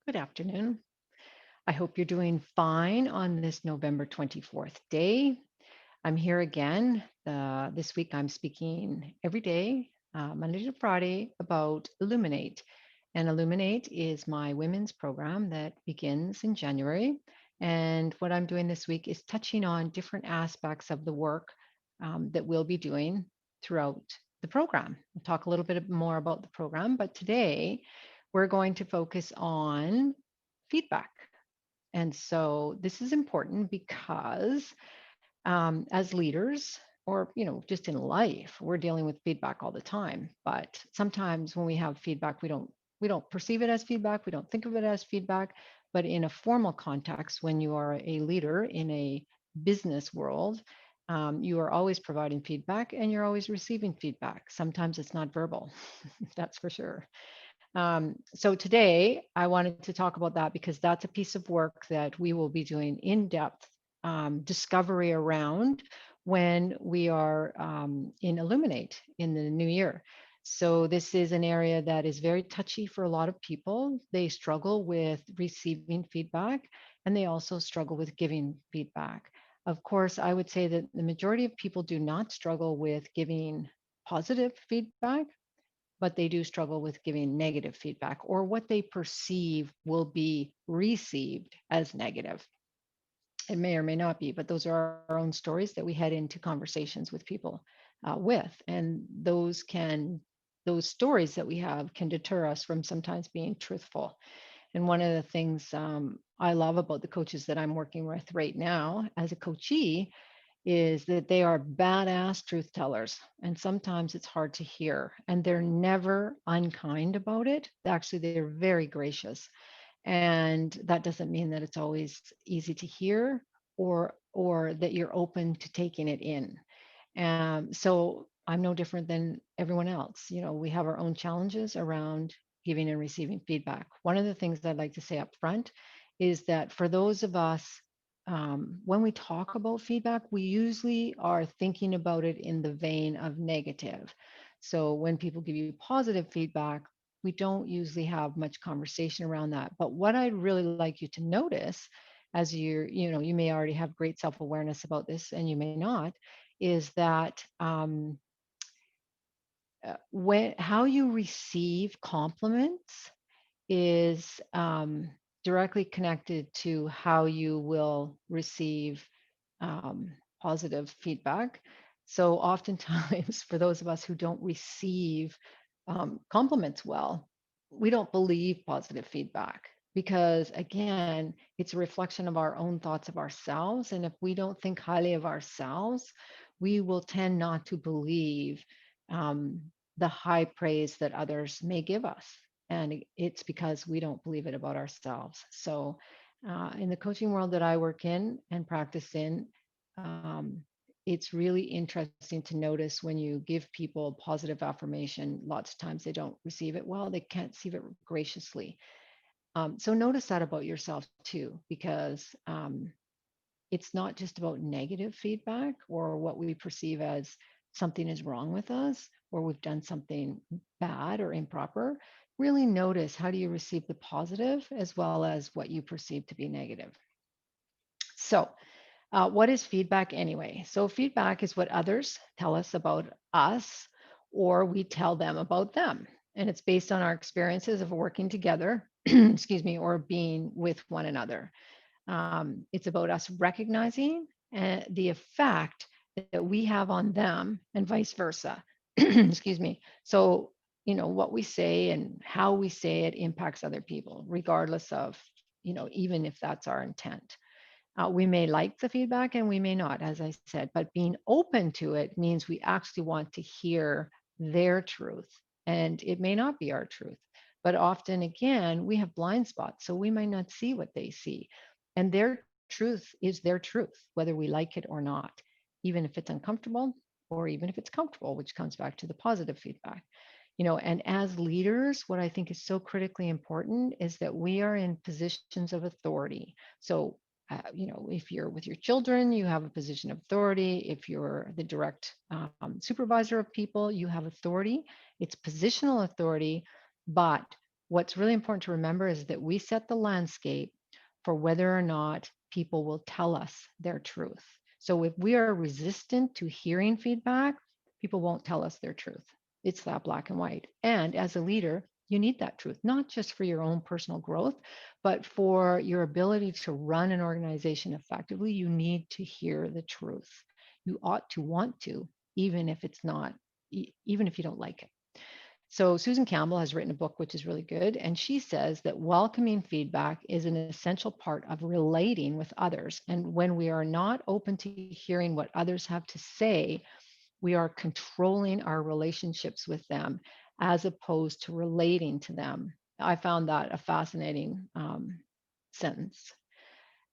Good afternoon. I hope you're doing fine on this November 24th day. I'm here again. This week I'm speaking every day, Monday to Friday, about Illuminate. And Illuminate is my women's program that begins in January. And what I'm doing this week is touching on different aspects of the work that we'll be doing throughout the program. We'll talk a little bit more about the program, but today we're going to focus on feedback. And so this is important because as leaders, or just in life, we're dealing with feedback all the time. But sometimes when we have feedback, we don't perceive it as feedback. We don't think of it as feedback. But in a formal context, when you are a leader in a business world, you are always providing feedback and you're always receiving feedback. Sometimes it's not verbal, that's for sure. So today I wanted to talk about that because that's a piece of work that we will be doing in depth discovery around when we are in Illuminate in the new year. So this is an area that is very touchy for a lot of people. They struggle with receiving feedback and they also struggle with giving feedback. Of course, I would say that the majority of people do not struggle with giving positive feedback, but they do struggle with giving negative feedback or what they perceive will be received as negative. It may or may not be, but those are our own stories that we head into conversations with people with. And those stories that we have can deter us from sometimes being truthful. And one of the things I love about the coaches that I'm working with right now as a coachee is that they are badass truth tellers. And sometimes it's hard to hear. And they're never unkind about it. Actually, they're very gracious. And that doesn't mean that it's always easy to hear or that you're open to taking it in. So I'm no different than everyone else. We have our own challenges around giving and receiving feedback. One of the things I'd like to say up front is that for those of us, when we talk about feedback, we usually are thinking about it in the vein of negative. So when people give you positive feedback, we don't usually have much conversation around that. But what I'd really like you to notice, as you may already have great self-awareness about this and you may not, is that when how you receive compliments is directly connected to how you will receive um, positive feedback. So oftentimes, for those of us who don't receive compliments well, we don't believe positive feedback because, again, it's a reflection of our own thoughts of ourselves. And if we don't think highly of ourselves, we will tend not to believe um, the high praise that others may give us. And it's because we don't believe it about ourselves. So, in the coaching world that I work in and practice in, it's really interesting to notice when you give people positive affirmation, lots of times they don't receive it well, they can't receive it graciously. So notice that about yourself too, because it's not just about negative feedback or what we perceive as something is wrong with us or we've done something bad or improper. Really notice how do you receive the positive as well as what you perceive to be negative. So, what is feedback anyway? So, feedback is what others tell us about us or we tell them about them. And it's based on our experiences of working together, excuse me, or being with one another. It's about us recognizing the effect that we have on them and vice versa. Excuse me. So, what we say and how we say it impacts other people, regardless of, even if that's our intent. We may like the feedback and we may not, as I said, but being open to it means we actually want to hear their truth. And it may not be our truth, but often again, we have blind spots, so we might not see what they see. And their truth is their truth, whether we like it or not, even if it's uncomfortable or even if it's comfortable, which comes back to the positive feedback. And as leaders, what I think is so critically important is that we are in positions of authority. So if you're with your children, you have a position of authority. If you're the direct supervisor of people, you have authority. It's positional authority, but what's really important to remember is that we set the landscape for whether or not people will tell us their truth. So if we are resistant to hearing feedback, people won't tell us their truth. It's that black and white. And as a leader, you need that truth, not just for your own personal growth, but for your ability to run an organization effectively. You need to hear the truth. You ought to want to, even if it's not, even if you don't like it. So Susan Campbell has written a book which is really good, and she says that welcoming feedback is an essential part of relating with others. And when we are not open to hearing what others have to say, we are controlling our relationships with them as opposed to relating to them. I found that a fascinating sentence.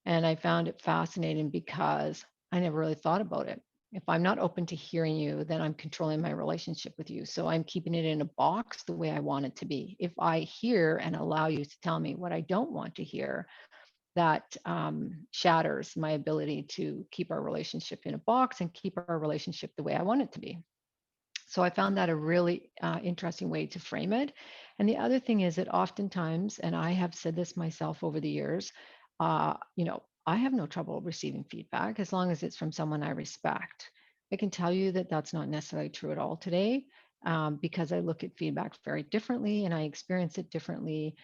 And I found it fascinating because I never really thought about it. If I'm not open to hearing you, then I'm controlling my relationship with you. So I'm keeping it in a box the way I want it to be. If I hear and allow you to tell me what I don't want to hear, that shatters my ability to keep our relationship in a box and keep our relationship the way I want it to be. So I found that a really interesting way to frame it. And the other thing is that oftentimes, and I have said this myself over the years, I have no trouble receiving feedback as long as it's from someone I respect. I can tell you that that's not necessarily true at all today, because I look at feedback very differently and I experience it differently.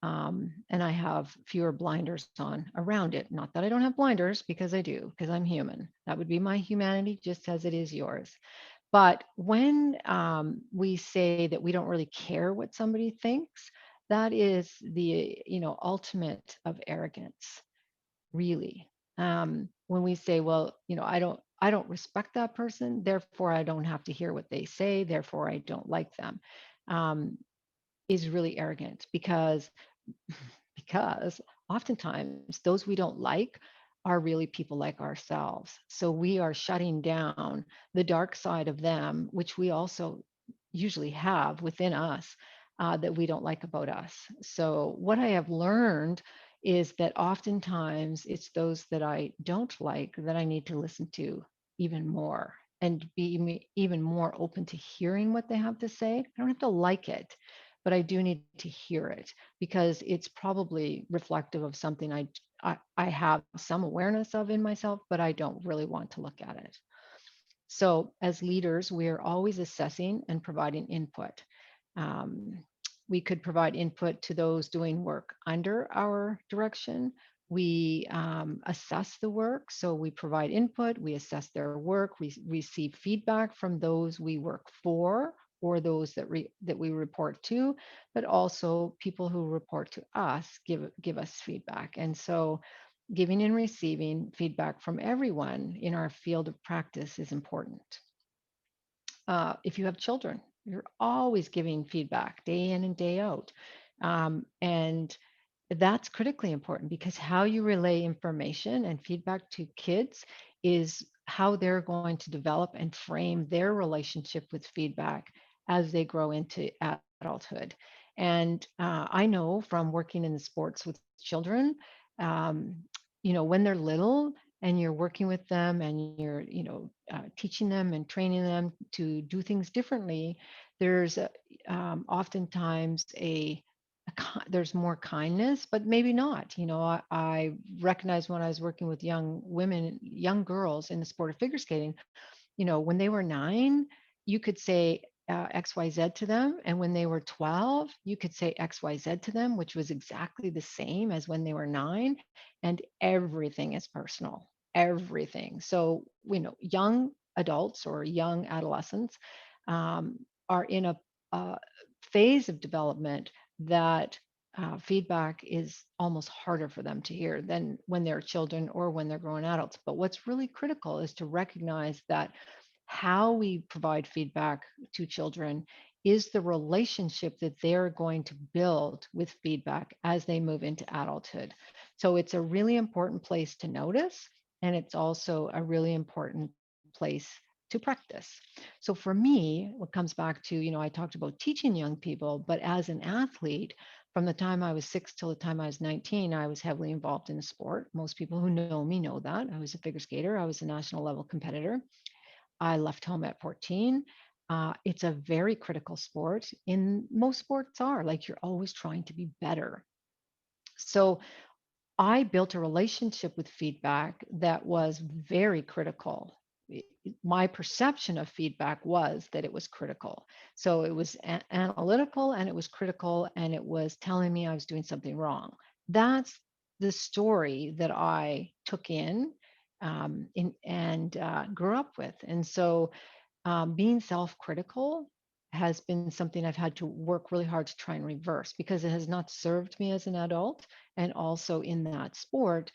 And I have fewer blinders on around it. Not that I don't have blinders, because I do, because I'm human. That would be my humanity, just as it is yours. But when we say that we don't really care what somebody thinks, that is the ultimate of arrogance, really. When we say, well, I don't respect that person, therefore I don't have to hear what they say, therefore I don't like them, um, is really arrogant because oftentimes those we don't like are really people like ourselves. So we are shutting down the dark side of them, which we also usually have within us, that we don't like about us. So what I have learned is that oftentimes it's those that I don't like that I need to listen to even more and be even more open to hearing what they have to say. I don't have to like it, but I do need to hear it because it's probably reflective of something I have some awareness of in myself, but I don't really want to look at it. So, as leaders, we are always assessing and providing input. Um, we could provide input to those doing work under our direction. We assess the work, so we provide input, we assess their work, we receive feedback from those we work for or those that we report to, but also people who report to us give us feedback. And so giving and receiving feedback from everyone in our field of practice is important. If you have children, you're always giving feedback day in and day out. And that's critically important because how you relay information and feedback to kids is how they're going to develop and frame their relationship with feedback as they grow into adulthood. And I know from working in the sports with children, um, when they're little and you're working with them and you're, teaching them and training them to do things differently, there's oftentimes there's more kindness, but maybe not. I recognized when I was working with young women, young girls in the sport of figure skating, when they were 9, you could say XYZ to them. And when they were 12, you could say XYZ to them, which was exactly the same as when they were 9. And everything is personal, everything. So, young adults or young adolescents um, are in a phase of development that feedback is almost harder for them to hear than when they're children or when they're grown adults. But what's really critical is to recognize that how we provide feedback to children is the relationship that they're going to build with feedback as they move into adulthood. So it's a really important place to notice, and it's also a really important place to practice. So for me, what comes back to, I talked about teaching young people, but as an athlete, from the time I was 6 till the time I was 19, I was heavily involved in the sport. Most people who know me know that. I was a figure skater. I was a national level competitor. I left home at 14. It's a very critical sport. In most sports are like you're always trying to be better. So I built a relationship with feedback that was very critical. My perception of feedback was that it was critical. So it was analytical and it was critical and it was telling me I was doing something wrong. That's the story that I took in and grew up with. And so being self-critical has been something I've had to work really hard to try and reverse because it has not served me as an adult. And also in that sport,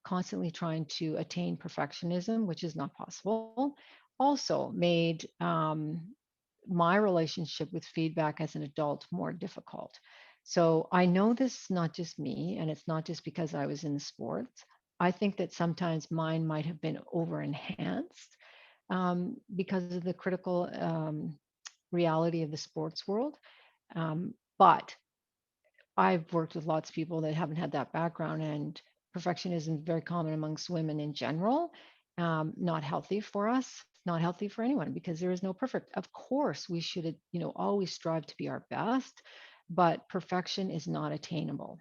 constantly trying to attain perfectionism, which is not possible, also made my relationship with feedback as an adult more difficult. So I know this is not just me, and it's not just because I was in the sports. I think that sometimes mine might have been over enhanced because of the critical reality of the sports world. But I've worked with lots of people that haven't had that background, and perfectionism is very common amongst women in general. Not healthy for us, not healthy for anyone because there is no perfect. Of course, we should, always strive to be our best, but perfection is not attainable.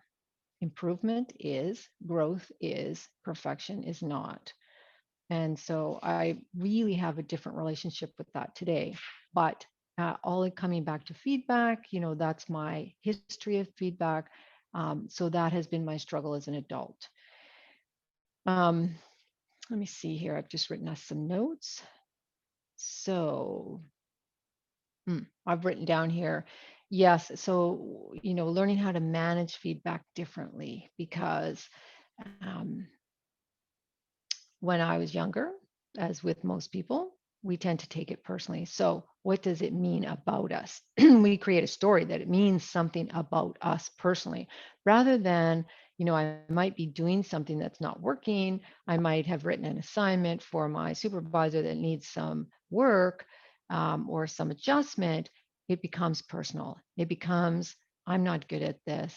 Improvement is, growth is, perfection is not. And so I really have a different relationship with that today. But all coming back to feedback, that's my history of feedback. So that has been my struggle as an adult. Um, Let me see here. I've just written us some notes. So I've written down here, yes. So, learning how to manage feedback differently because um, when I was younger, as with most people, we tend to take it personally. So, what does it mean about us? We create a story that it means something about us personally, rather than, I might be doing something that's not working. I might have written an assignment for my supervisor that needs some work or some adjustment. It becomes personal. It becomes, I'm not good at this.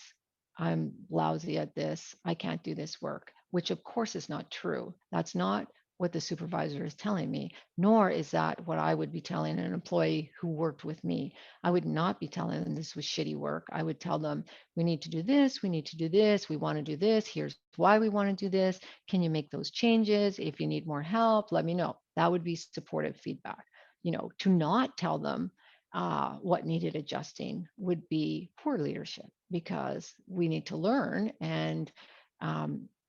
I'm lousy at this. I can't do this work, which of course is not true. That's not what the supervisor is telling me, nor is that what I would be telling an employee who worked with me. I would not be telling them this was shitty work. I would tell them, we need to do this, we need to do this, we want to do this, here's why we want to do this. Can you make those changes? If you need more help, let me know. That would be supportive feedback. To not tell them what needed adjusting would be poor leadership because we need to learn. And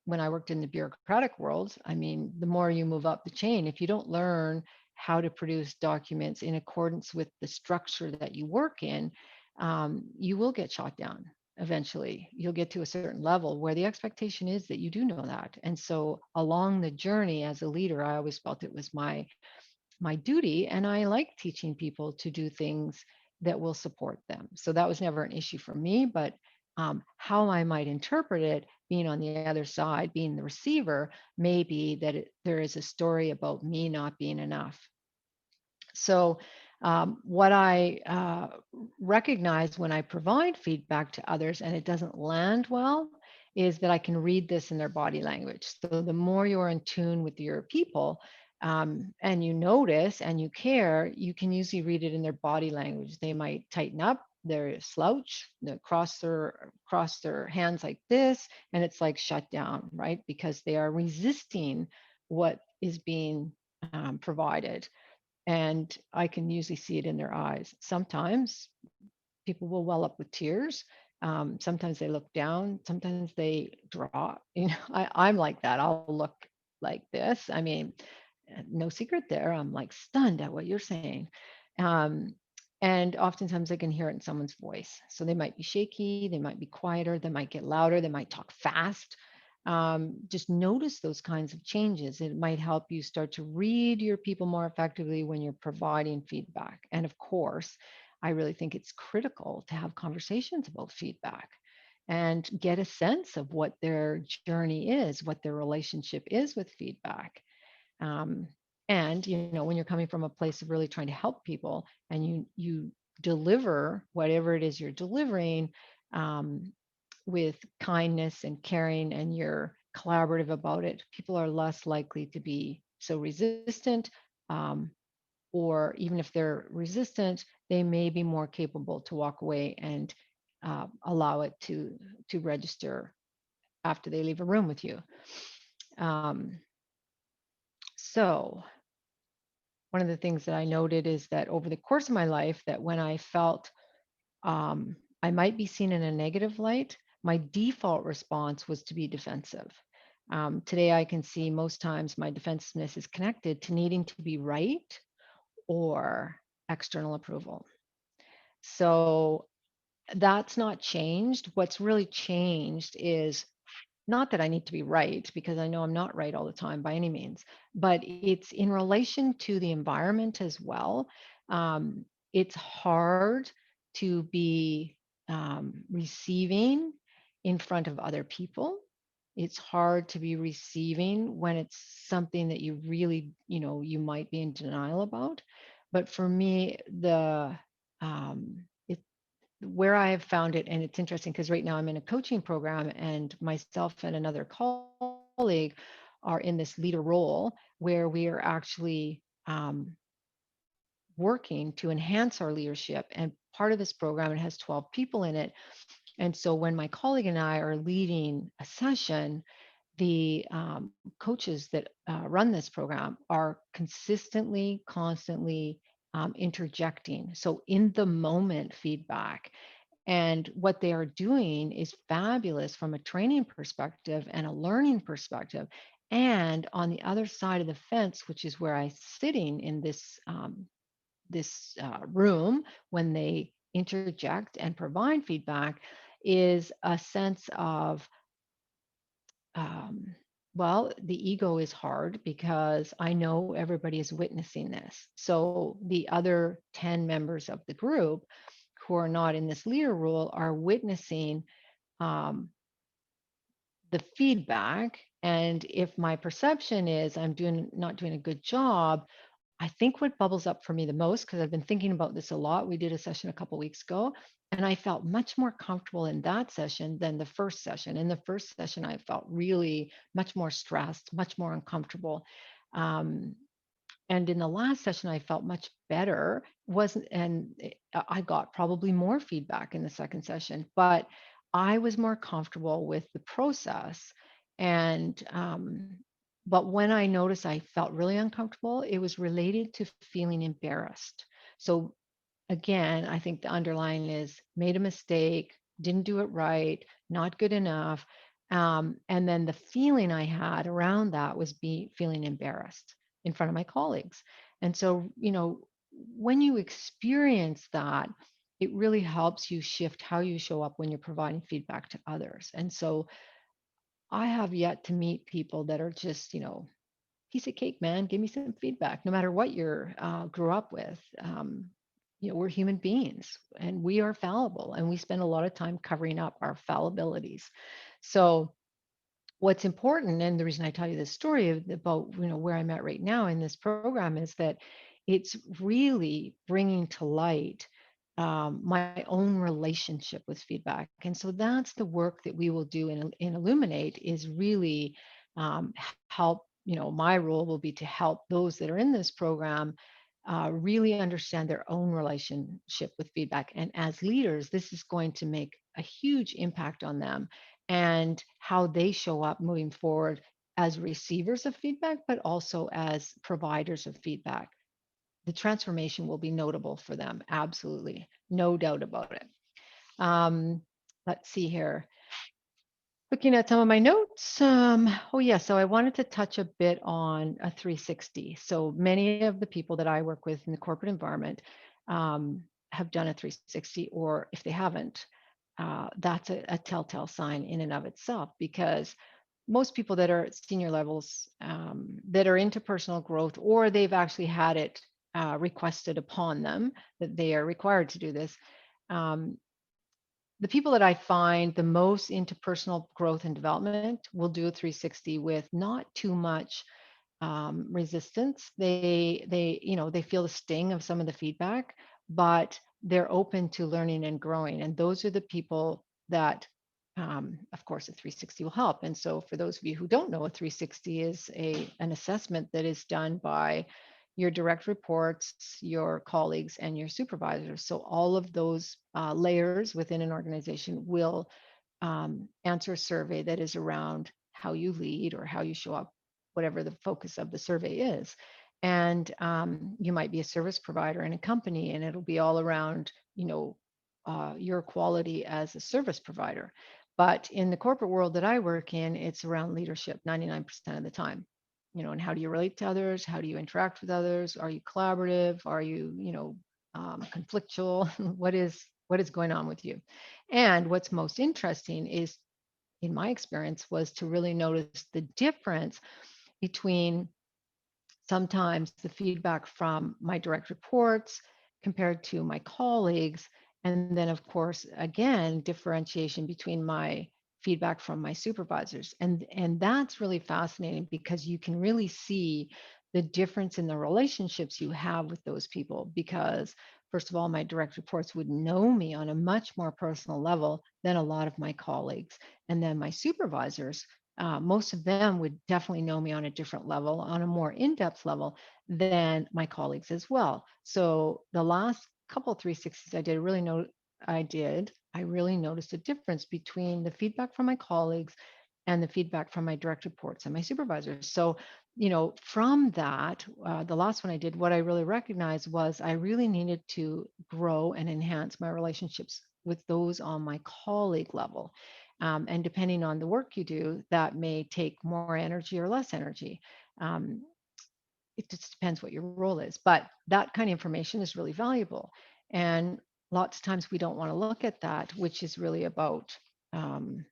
when I worked in the bureaucratic world, I mean, the more you move up the chain, if you don't learn how to produce documents in accordance with the structure that you work in, you will get shot down eventually. You'll get to a certain level where the expectation is that you do know that. And so along the journey as a leader, I always felt it was my duty, and I like teaching people to do things that will support them. So that was never an issue for me, but how I might interpret it, being on the other side, being the receiver, may be that there is a story about me not being enough. So, what I recognize when I provide feedback to others and it doesn't land well is that I can read this in their body language. So, the more you're in tune with your people and you notice and you care, you can usually read it in their body language. They might tighten up, their slouch, cross their hands like this, and it's like shut down, right? Because they are resisting what is being provided, and I can usually see it in their eyes. Sometimes people will well up with tears. Sometimes they look down. Sometimes they draw. I'm like that. I'll look like this. I mean, no secret there. I'm like stunned at what you're saying. Um, and oftentimes I can hear it in someone's voice. So they might be shaky, they might be quieter, they might get louder, they might talk fast. Just notice those kinds of changes. It might help you start to read your people more effectively when you're providing feedback. And of course, I really think it's critical to have conversations about feedback and get a sense of what their journey is, what their relationship is with feedback. um, and when you're coming from a place of really trying to help people and you deliver whatever it is you're delivering um, with kindness and caring and you're collaborative about it, people are less likely to be so resistant, um, or even if they're resistant, they may be more capable to walk away and allow it to register after they leave a room with you. Um, so one of the things that I noted is that over the course of my life, that when I felt I might be seen in a negative light, my default response was to be defensive. Today, I can see most times my defensiveness is connected to needing to be right or external approval. So that's not changed. What's really changed is not that I need to be right, because I know I'm not right all the time by any means, but it's in relation to the environment as well. It's hard to be receiving in front of other people. It's hard to be receiving when it's something that you really, you might be in denial about. But for me, it where I have found it, and it's interesting because right now I'm in a coaching program, and myself and another colleague are in this leader role where we are actually working to enhance our leadership. And part of this program, it has 12 people in it. And so when my colleague and I are leading a session, the coaches that run this program are consistently, constantly interjecting. So in the moment feedback. And what they are doing is fabulous from a training perspective and a learning perspective. And on the other side of the fence, which is where I'm sitting in this room when they interject and provide feedback, is a sense of um, well, the ego is hard because I know everybody is witnessing this. So the other 10 members of the group who are not in this leader role are witnessing um, the feedback. And if my perception is I'm doing not doing a good job, I think what bubbles up for me the most, because I've been thinking about this a lot. We did a session a couple weeks ago, and I felt much more comfortable in that session than the first session. In the first session, I felt really much more stressed, much more uncomfortable. Um, and in the last session, I felt much better. Wasn't, and I got probably more feedback in the second session, but I was more comfortable with the process. And but when I noticed I felt really uncomfortable, it was related to feeling embarrassed. So again, I think the underlying is made a mistake, didn't do it right, not good enough. And then the feeling I had around that was feeling embarrassed in front of my colleagues. And so, when you experience that, it really helps you shift how you show up when you're providing feedback to others. And so I have yet to meet people that are just, piece of cake, man. Give me some feedback, no matter what you're grew up with. We're human beings and we are fallible, and we spend a lot of time covering up our fallibilities. So what's important, and the reason I tell you this story about where I'm at right now in this program, is that it's really bringing to light my own relationship with feedback. And so that's the work that we will do in Illuminate, is really help. My role will be to help those that are in this program really understand their own relationship with feedback. And as leaders, this is going to make a huge impact on them and how they show up moving forward as receivers of feedback, but also as providers of feedback. The transformation will be notable for them. Absolutely. No doubt about it. Um, let's see here. Looking at some of my notes. Oh, yeah. So I wanted to touch a bit on a 360. So many of the people that I work with in the corporate environment have done a 360, or if they haven't, that's a telltale sign in and of itself, because most people that are at senior levels that are into personal growth, or they've actually had it requested upon them that they are required to do this. Um, the people that I find the most into personal growth and development will do a 360 with not too much resistance. They feel the sting of some of the feedback, but they're open to learning and growing. And those are the people that, of course, a 360 will help. And so, for those of you who don't know, a 360 is an assessment that is done by your direct reports, your colleagues, and your supervisors. So all of those layers within an organization will answer a survey that is around how you lead or how you show up, whatever the focus of the survey is. And you might be a service provider in a company, and it'll be all around, your quality as a service provider. But in the corporate world that I work in, it's around leadership 99% of the time. And how do you relate to others? How do you interact with others? Are you collaborative? Are you, conflictual? what is going on with you? And what's most interesting is, in my experience, was to really notice the difference between sometimes the feedback from my direct reports compared to my colleagues. And then, of course, again, differentiation between my feedback from my supervisors. And that's really fascinating because you can really see the difference in the relationships you have with those people. Because, first of all, my direct reports would know me on a much more personal level than a lot of my colleagues. And then my supervisors, most of them would definitely know me on a different level, on a more in-depth level than my colleagues as well. So the last couple 360s I really noticed a difference between the feedback from my colleagues and the feedback from my direct reports and my supervisors. So, from that, the last one I did, what I really recognized was I really needed to grow and enhance my relationships with those on my colleague level. And depending on the work you do, that may take more energy or less energy. Um, it just depends what your role is. But that kind of information is really valuable. And lots of times we don't want to look at that, which is really about um,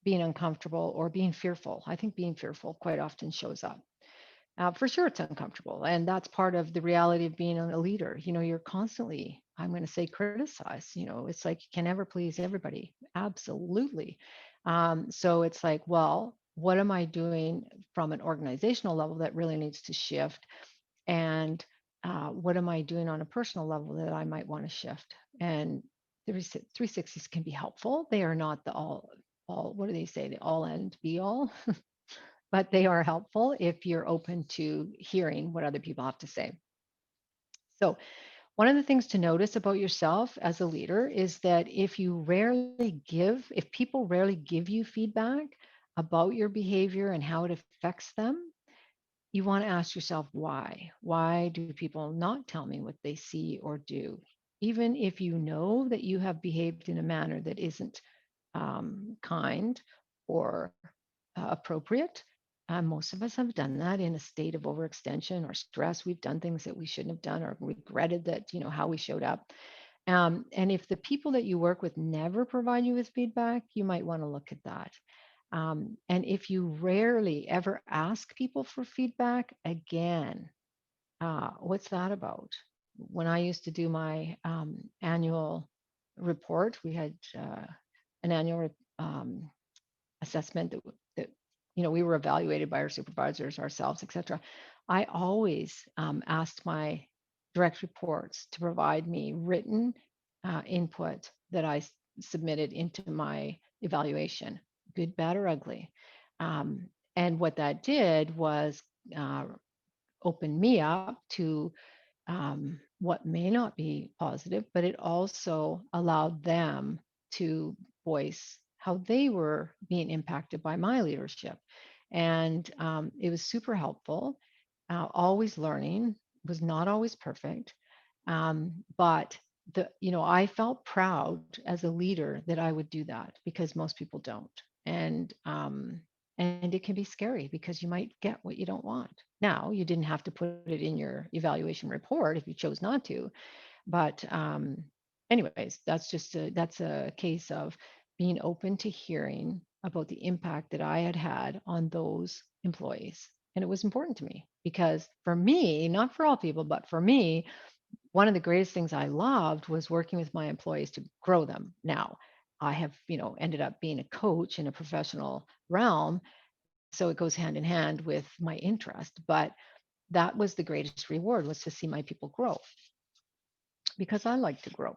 being uncomfortable or being fearful. I think being fearful quite often shows up. For sure, it's uncomfortable. And that's part of the reality of being a leader. You're constantly, I'm going to say, criticized. It's like you can never please everybody. Absolutely. So it's like, well, what am I doing from an organizational level that really needs to shift? And what am I doing on a personal level that I might want to shift? And 360s can be helpful. They are not the all, what do they say? The all and be all, but they are helpful if you're open to hearing what other people have to say. So, one of the things to notice about yourself as a leader is that if people rarely give you feedback about your behavior and how it affects them, you want to ask yourself why. Why do people not tell me what they see or do? Even if you know that you have behaved in a manner that isn't kind or appropriate. Most of us have done that in a state of overextension or stress. We've done things that we shouldn't have done or regretted that, how we showed up. And if the people that you work with never provide you with feedback, you might want to look at that. And if you rarely ever ask people for feedback, again, what's that about? When I used to do my annual report, we had an annual assessment that we were evaluated by our supervisors, ourselves, etc. I always asked my direct reports to provide me written input that I submitted into my evaluation, good, bad, or ugly. And what that did was uh, open me up to what may not be positive, but it also allowed them to voice how they were being impacted by my leadership. And it was super helpful, always learning, was not always perfect. But I felt proud as a leader that I would do that because most people don't. And it can be scary because you might get what you don't want. Now, you didn't have to put it in your evaluation report if you chose not to, but anyways, that's a case of being open to hearing about the impact that I had had on those employees. And it was important to me because for me, not for all people, but for me, one of the greatest things I loved was working with my employees to grow them. Now, I have, ended up being a coach in a professional realm, so it goes hand in hand with my interest, but that was the greatest reward, was to see my people grow because I like to grow.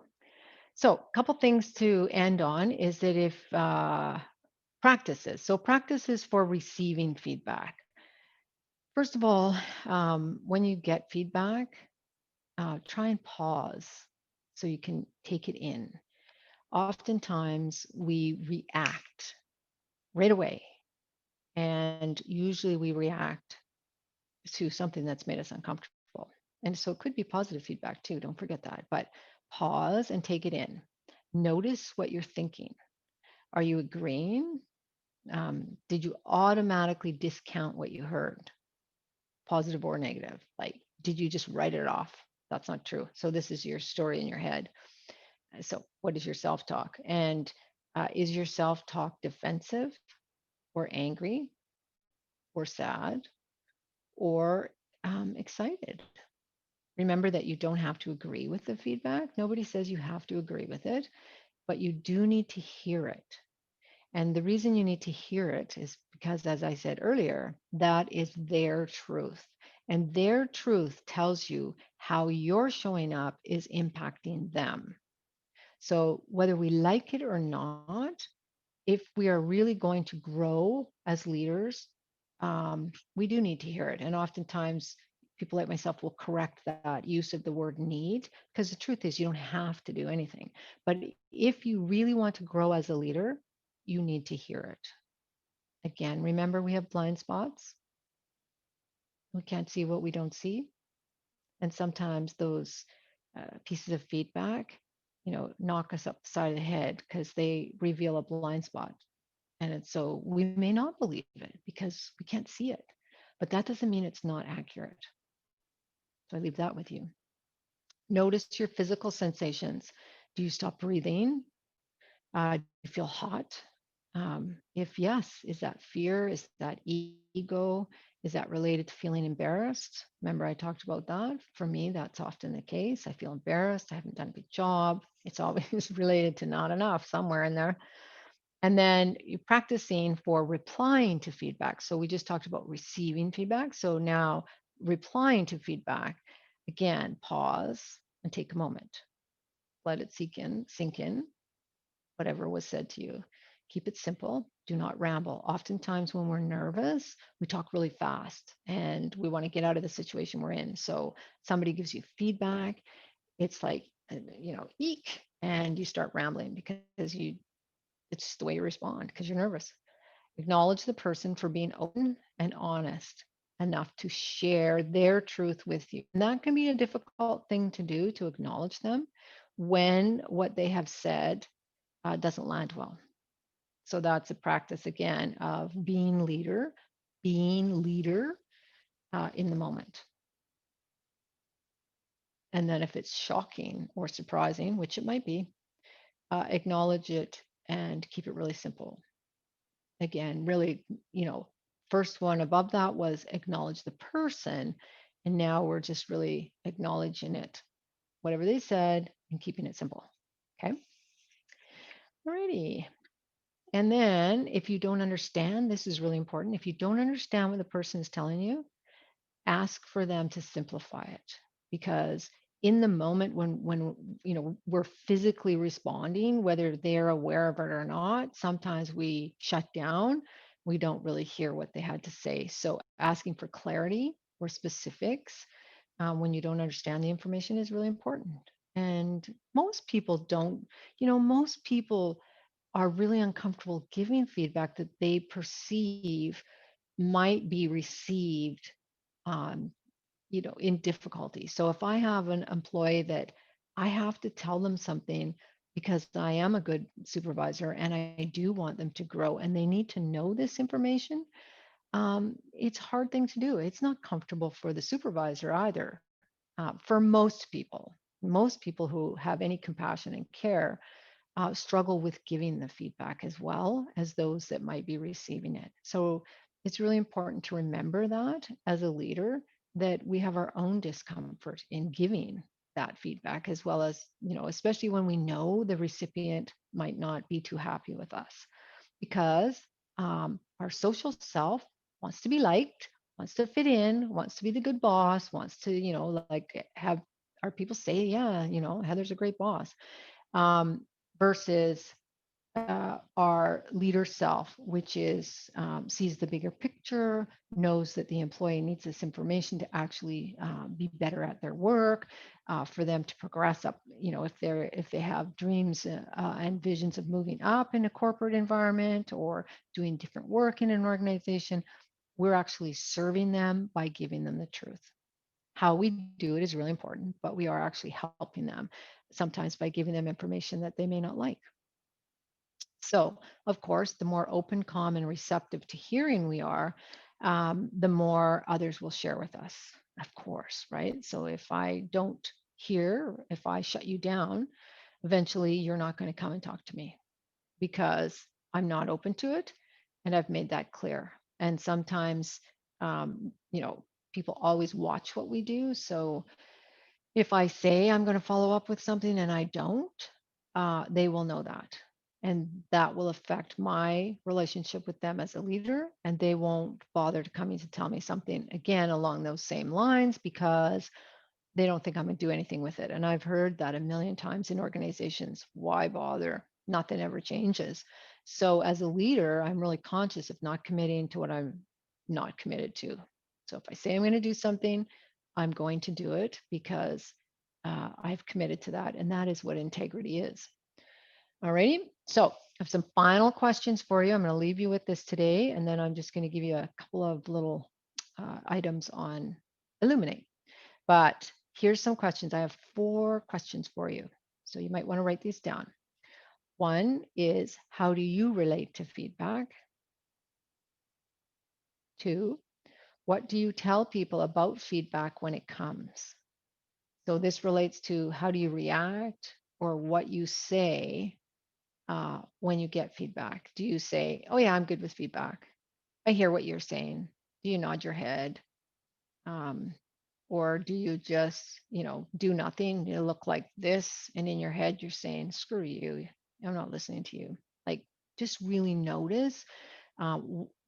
So, a couple things to end on is that if practices, so practices for receiving feedback. First of all, when you get feedback, try and pause so you can take it in. Oftentimes we react right away, and usually we react to something that's made us uncomfortable. And so it could be positive feedback too. Don't forget that. But pause and take it in. Notice what you're thinking. Are you agreeing? Did you automatically discount what you heard, positive or negative? Like, did you just write it off? That's not true. So this is your story in your head. So what is your self-talk? And is your self-talk defensive or angry or sad or excited? Remember that you don't have to agree with the feedback. Nobody says you have to agree with it, but you do need to hear it. And the reason you need to hear it is because, as I said earlier, that is their truth. And their truth tells you how you're showing up is impacting them. So, whether we like it or not, if we are really going to grow as leaders, we do need to hear it. And oftentimes, people like myself will correct that use of the word need, because the truth is, you don't have to do anything. But if you really want to grow as a leader, you need to hear it. Again, remember we have blind spots. We can't see what we don't see. And sometimes those pieces of feedback, knock us up the side of the head because they reveal a blind spot. And it's so we may not believe it because we can't see it. But that doesn't mean it's not accurate. So I leave that with you. Notice your physical sensations. Do you stop breathing? Do you feel hot? If yes, is that fear? Is that ego? Is that related to feeling embarrassed? Remember, I talked about that. For me, that's often the case. I feel embarrassed. I haven't done a good job. It's always related to not enough somewhere in there. And then you practicing for replying to feedback. So we just talked about receiving feedback. So now replying to feedback, again, pause and take a moment. Let it sink in, whatever was said to you. Keep it simple. Do not ramble. Oftentimes, when we're nervous, we talk really fast and we want to get out of the situation we're in. So somebody gives you feedback, it's like, eek, and you start rambling because it's just the way you respond because you're nervous. Acknowledge the person for being open and honest enough to share their truth with you. And that can be a difficult thing to do, to acknowledge them when what they have said doesn't land well. So that's a practice again of being leader in the moment. And then if it's shocking or surprising, which it might be, acknowledge it and keep it really simple. Again, really, first one above that was acknowledge the person. And now we're just really acknowledging it, whatever they said, and keeping it simple. Okay. Alrighty. And then if you don't understand, this is really important. If you don't understand what the person is telling you, ask for them to simplify it, because in the moment when we're physically responding, whether they're aware of it or not, sometimes we shut down. We don't really hear what they had to say. So asking for clarity or specifics when you don't understand the information is really important. And most people don't, most people are really uncomfortable giving feedback that they perceive might be received um, in difficulty. So if I have an employee that I have to tell them something because I am a good supervisor and I do want them to grow and they need to know this information, it's a hard thing to do. It's not comfortable for the supervisor either. For most people who have any compassion and care struggle with giving the feedback as well as those that might be receiving it. So it's really important to remember that as a leader, that we have our own discomfort in giving that feedback, as well as, especially when we know the recipient might not be too happy with us, because our social self wants to be liked, wants to fit in, wants to be the good boss, wants to, like have our people say, yeah, Heather's a great boss, versus our our leader self, which is sees the bigger picture, knows that the employee needs this information to actually be better at their work, for them to progress up. If they have dreams and visions of moving up in a corporate environment or doing different work in an organization, we're actually serving them by giving them the truth. How we do it is really important, but we are actually helping them sometimes by giving them information that they may not like. So, of course, the more open, calm, and receptive to hearing we are, the more others will share with us, of course, right? So, if I don't hear, if I shut you down, eventually you're not going to come and talk to me because I'm not open to it. And I've made that clear. And sometimes, um, you know, people always watch what we do. So, if I say I'm going to follow up with something and I don't, they will know that. And that will affect my relationship with them as a leader. And they won't bother to coming to tell me something again along those same lines because they don't think I'm going to do anything with it. And I've heard that a million times in organizations. Why bother? Nothing ever changes. So as a leader, I'm really conscious of not committing to what I'm not committed to. So if I say I'm going to do something, I'm going to do it because I've committed to that. And that is what integrity is. All righty. So I have some final questions for you. I'm going to leave you with this today, and then I'm just going to give you a couple of little items on Illuminate. But here's some questions. I have 4 questions for you. So you might want to write these down. One is, how do you relate to feedback? 2, what do you tell people about feedback when it comes? So this relates to how do you react or what you say when you get feedback. Do you say, oh, yeah, I'm good with feedback? I hear what you're saying. Do you nod your head? Um, or do you just, do nothing? You look like this, and in your head, you're saying, screw you. I'm not listening to you. Like, just really notice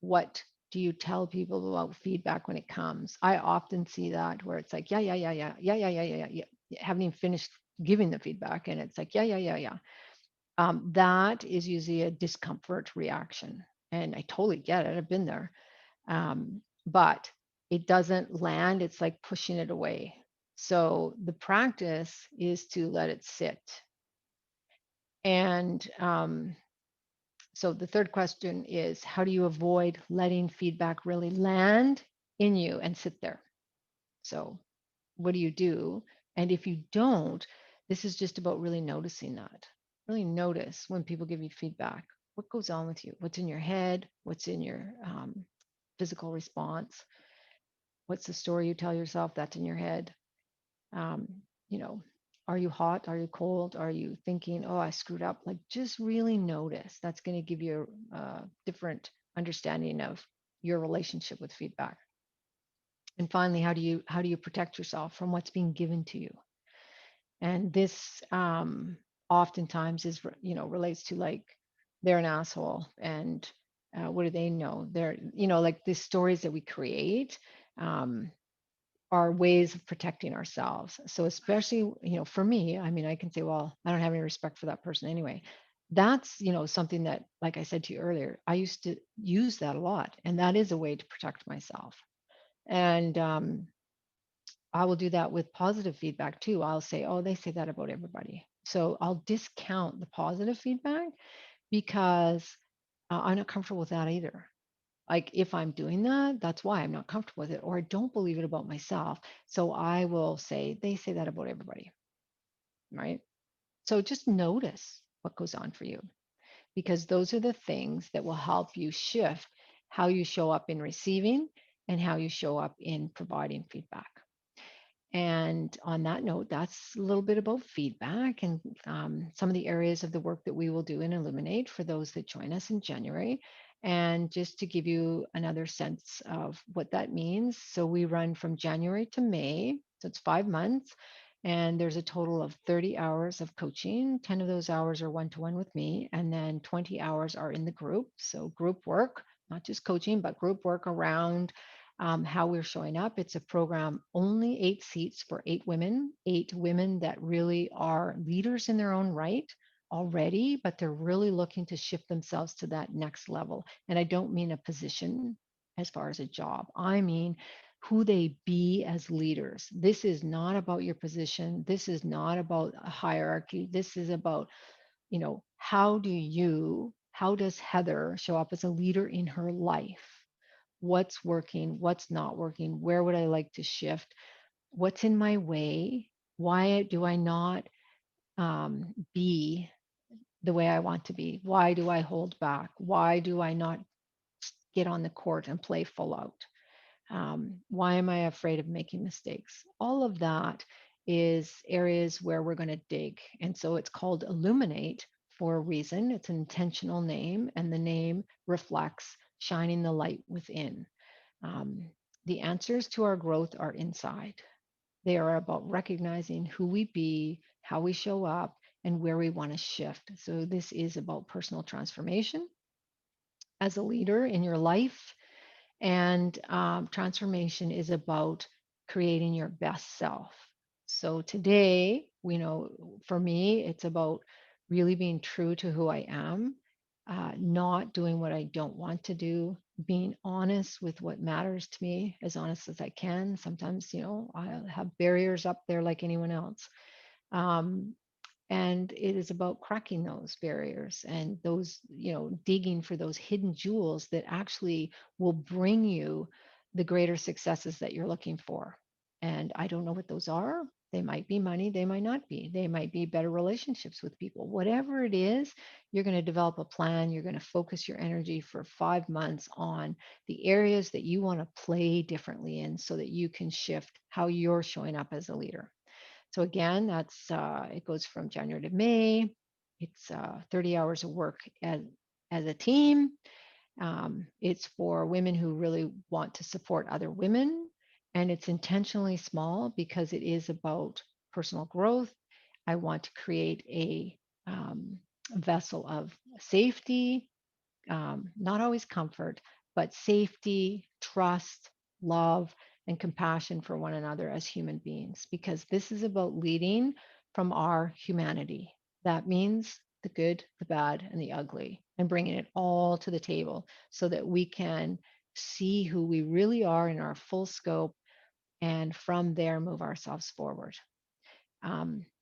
what do you tell people about feedback when it comes. I often see that where it's like, yeah, yeah, yeah, yeah, yeah, yeah, yeah, yeah, yeah. Haven't even finished giving the feedback, and it's like, yeah, yeah, yeah, yeah. That is usually a discomfort reaction. And I totally get it. I've been there. But it doesn't land. It's like pushing it away. So the practice is to let it sit. And so the third question is, how do you avoid letting feedback really land in you and sit there? So what do you do? And if you don't, this is just about really noticing that. Really notice when people give you feedback. What goes on with you? What's in your head? What's in your physical response? What's the story you tell yourself that's in your head? Um, you know, are you hot? Are you cold? Are you thinking, oh, I screwed up? Like, just really notice. That's going to give you a different understanding of your relationship with feedback. And finally, how do you protect yourself from what's being given to you? And this oftentimes is relates to like they're an asshole, and what do they know? They're like these stories that we create. Um, are ways of protecting ourselves. So especially, for me, I mean, I can say, well, I don't have any respect for that person anyway. That's, something that, like I said to you earlier, I used to use that a lot. And that is a way to protect myself. And I will do that with positive feedback too. I'll say, oh, they say that about everybody. So I'll discount the positive feedback because I'm not comfortable with that either. Like if I'm doing that, that's why I'm not comfortable with it, or I don't believe it about myself. So I will say, they say that about everybody, right? So just notice what goes on for you, because those are the things that will help you shift how you show up in receiving and how you show up in providing feedback. And on that note, that's a little bit about feedback and some of the areas of the work that we will do in Illuminate for those that join us in January. And just to give you another sense of what that means. So we run from January to May, so it's 5 months. And there's a total of 30 hours of coaching. 10 of those hours are one-to-one with me, and then 20 hours are in the group. So group work, not just coaching, but group work around how we're showing up. It's a program, only 8 seats for 8 women that really are leaders in their own right. already, but they're really looking to shift themselves to that next level. And I don't mean a position as far as a job, I mean who they be as leaders. This is not about your position. This is not about a hierarchy. This is about, how does Heather show up as a leader in her life? What's working? What's not working? Where would I like to shift? What's in my way? Why do I not be the way I want to be? Why do I hold back? Why do I not get on the court and play full out? Why am I afraid of making mistakes? All of that is areas where we're going to dig. And so it's called Illuminate for a reason. It's an intentional name, and the name reflects shining the light within. Um, the answers to our growth are inside. They are about recognizing who we be, how we show up, and where we want to shift. So this is about personal transformation as a leader in your life, and transformation is about creating your best self. So today, for me, it's about really being true to who I am, not doing what I don't want to do, being honest with what matters to me, as honest as I can. Sometimes, I have barriers up there like anyone else. Um, and it is about cracking those barriers and those, digging for those hidden jewels that actually will bring you the greater successes that you're looking for. And I don't know what those are. They might be money, they might not be, they might be better relationships with people. Whatever it is, you're going to develop a plan. You're going to focus your energy for 5 months on the areas that you want to play differently in, so that you can shift how you're showing up as a leader. So again, that's it goes from January to May. It's 30 hours of work as a team. It's for women who really want to support other women, and it's intentionally small because it is about personal growth. I want to create a vessel of safety, not always comfort, but safety, trust, love, and compassion for one another as human beings, because this is about leading from our humanity. That means the good, the bad, and the ugly, and bringing it all to the table so that we can see who we really are in our full scope, and from there move ourselves forward.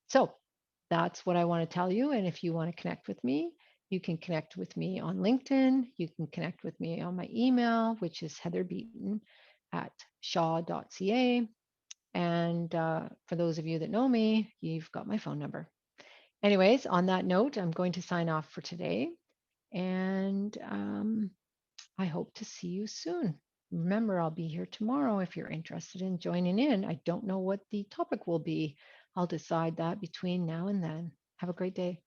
So that's what I want to tell you. And if you want to connect with me, you can connect with me on LinkedIn. You can connect with me on my email, which is heatherbeaton@shaw.ca. And for those of you that know me, you've got my phone number. Anyways, on that note, I'm going to sign off for today. And I hope to see you soon. Remember, I'll be here tomorrow if you're interested in joining in. I don't know what the topic will be. I'll decide that between now and then. Have a great day.